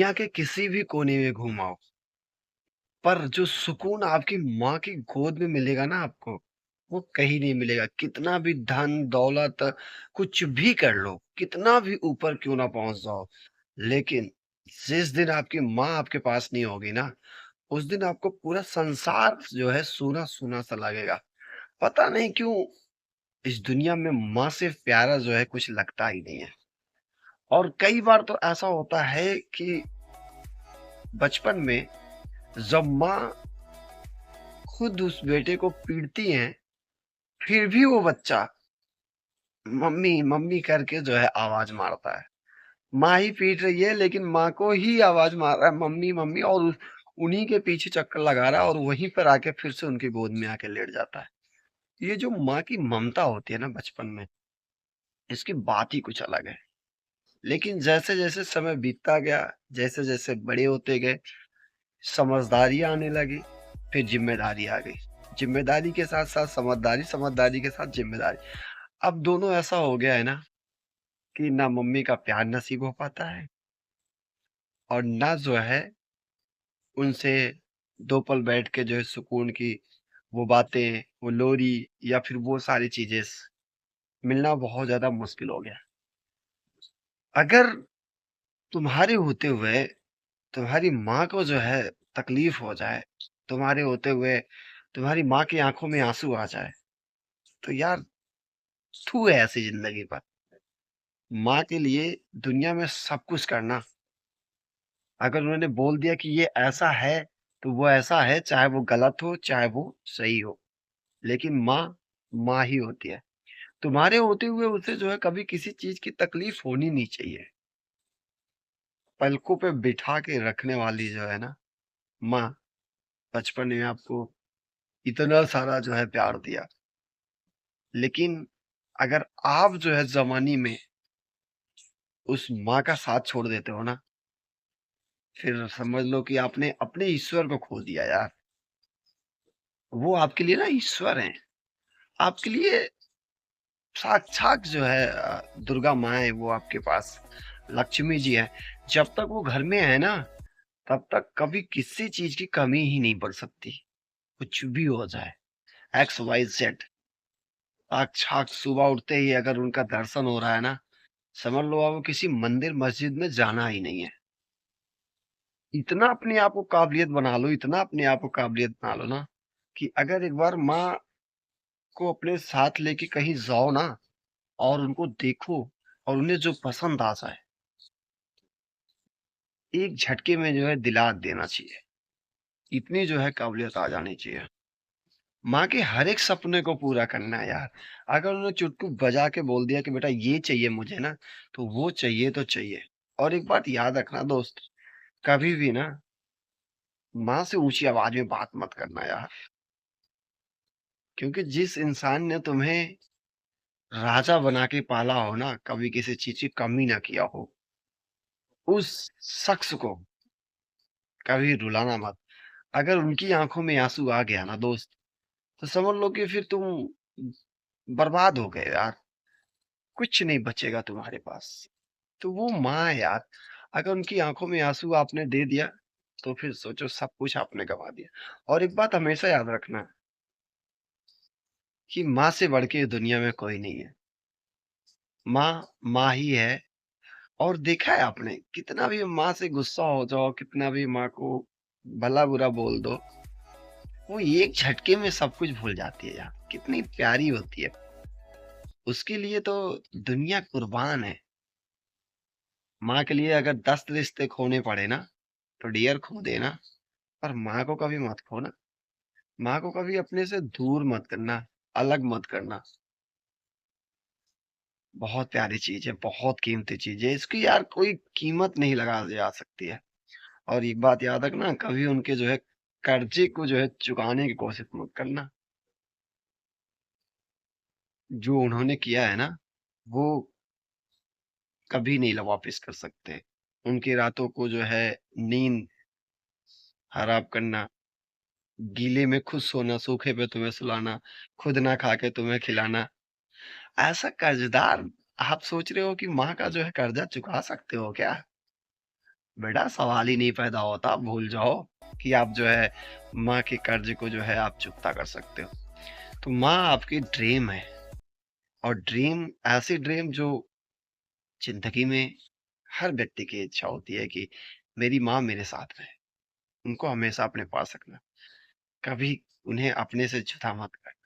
दुनिया के किसी भी कोने में घूम आओ, पर जो सुकून आपकी माँ की गोद में मिलेगा ना आपको, वो कहीं नहीं मिलेगा। कितना भी धन, दौलत कुछ भी कर लो, कितना भी ऊपर क्यों ना पहुँच जाओ, लेकिन जिस दिन आपकी माँ आपके पास नहीं होगी ना, उस दिन आपको पूरा संसार जो है सूना-सूना सा लगेगा। पता नहीं क्यों इस दुनिया में माँ से प्यारा जो है कुछ लगता ही नहीं है। और कई बार तो ऐसा होता है कि बचपन में जब माँ खुद उस बेटे को पीटती हैं, फिर भी वो बच्चा मम्मी मम्मी करके जो है आवाज मारता है। माँ ही पीट रही है लेकिन माँ को ही आवाज मार रहा है मम्मी मम्मी, और उन्हीं के पीछे चक्कर लगा रहा है और वहीं पर आके फिर से उनकी गोद में आके लेट जाता है। ये जो माँ की ममता होती है ना बचपन में, इसकी बात ही कुछ अलग है। लेकिन जैसे जैसे समय बीतता गया, जैसे जैसे बड़े होते गए, समझदारी आने लगी, फिर जिम्मेदारी आ गई। जिम्मेदारी के साथ साथ समझदारी, समझदारी के साथ जिम्मेदारी। अब दोनों ऐसा हो गया है ना कि ना मम्मी का प्यार नसीब हो पाता है और ना जो है उनसे दो पल बैठ के जो है सुकून की वो बातें, वो लोरी या फिर वो सारी चीजें मिलना बहुत ज्यादा मुश्किल हो गया। अगर तुम्हारे होते हुए तुम्हारी माँ को जो है तकलीफ हो जाए, तुम्हारे होते हुए तुम्हारी माँ की आंखों में आंसू आ जाए, तो यार थू है ऐसी जिंदगी पर। माँ के लिए दुनिया में सब कुछ करना, अगर उन्होंने बोल दिया कि ये ऐसा है, तो वो ऐसा है, चाहे वो गलत हो, चाहे वो सही हो। लेकिन माँ, माँ ही होती है। तुम्हारे होते हुए उसे जो है कभी किसी चीज़ की तकलीफ होनी नहीं चाहिए। पलकों पे बिठा के रखने वाली जो है ना माँ, बचपन में आपको इतना सारा जो है प्यार दिया। लेकिन अगर आप जो है ज़वानी में उस माँ का साथ छोड़ देते हो ना, फिर समझ लो कि आपने अपने ईश्वर को खो दिया यार। वो आपके लिए ना ईश्वर हैं। आपके लिए साक्षात जो है दुर्गा माँ है वो आपके पास, लक्ष्मी जी है। जब तक वो घर में है ना, तब तक कभी किसी चीज की कमी ही नहीं पड़ सकती। कुछ भी हो जाए, एक्स वाई जेड, साक्षात सुबह उठते ही अगर उनका दर्शन हो रहा है ना, समझ लो आपको किसी मंदिर मस्जिद में जाना ही नहीं है। इतना अपने आप को काबिलियत बना लो, इतना अपने आप को काबिलियत बना लो ना, कि अगर एक बार माँ को अपने साथ लेके कहीं जाओ ना और उनको देखो और उन्हें जो पसंद आ जाए, एक झटके में जो है दिला देना चाहिए। इतनी जो है काबिलियत आ जानी चाहिए। माँ के हर एक सपने को पूरा करना है यार। अगर उन्होंने चुटकी बजा के बोल दिया कि बेटा ये चाहिए मुझे ना, तो वो चाहिए तो चाहिए। और एक बात याद रखना दोस्त, कभी भी ना माँ से ऊंची आवाज में बात मत करना यार। क्योंकि जिस इंसान ने तुम्हें राजा बना के पाला हो ना, कभी किसी चीज की कमी ना किया हो, उस शख्स को कभी रुलाना मत। अगर उनकी आंखों में आंसू आ गया ना दोस्त, तो समझ लो कि फिर तुम बर्बाद हो गए यार। कुछ नहीं बचेगा तुम्हारे पास। तो वो माँ है यार, अगर उनकी आंखों में आंसू आपने दे दिया, तो फिर सोचो सब कुछ आपने गवा दिया। और एक बात हमेशा याद रखना कि माँ से बढ़ के दुनिया में कोई नहीं है। माँ, माँ ही है। और देखा है आपने, कितना भी माँ से गुस्सा हो जाओ, कितना भी माँ को भला बुरा बोल दो, वो एक झटके में सब कुछ भूल जाती है यार। कितनी प्यारी होती है। उसके लिए तो दुनिया कुर्बान है। माँ के लिए अगर 10 रिश्ते खोने पड़े ना, तो डियर खो देना, पर माँ को कभी मत खोना। माँ को कभी अपने से दूर मत करना, अलग मत करना। बहुत प्यारी चीज है, बहुत कीमती चीज है। इसकी यार कोई कीमत नहीं लगा जा सकती है। और एक बात याद रखना, कभी उनके जो है कर्जे को जो है चुकाने की कोशिश मत करना। जो उन्होंने किया है ना, वो कभी नहीं वापिस कर सकते। उनकी रातों को जो है नींद हराम करना, गीले में खुद सोना, सूखे पे तुम्हें सुलाना, खुद ना खा के तुम्हें खिलाना। ऐसा कर्जदार, आप सोच रहे हो कि माँ का जो है कर्जा चुका सकते हो क्या? बेटा सवाल ही नहीं पैदा होता, भूल जाओ कि आप जो है माँ के कर्ज को जो है आप चुकता कर सकते हो। तो माँ आपकी ड्रीम है, और ड्रीम ऐसी ड्रीम जो ज़िंदगी में हर व्यक्ति की इच्छा होती है कि मेरी माँ मेरे साथ रहे, उनको हमेशा अपने पास रखना, कभी उन्हें अपने से जुदा मत करना।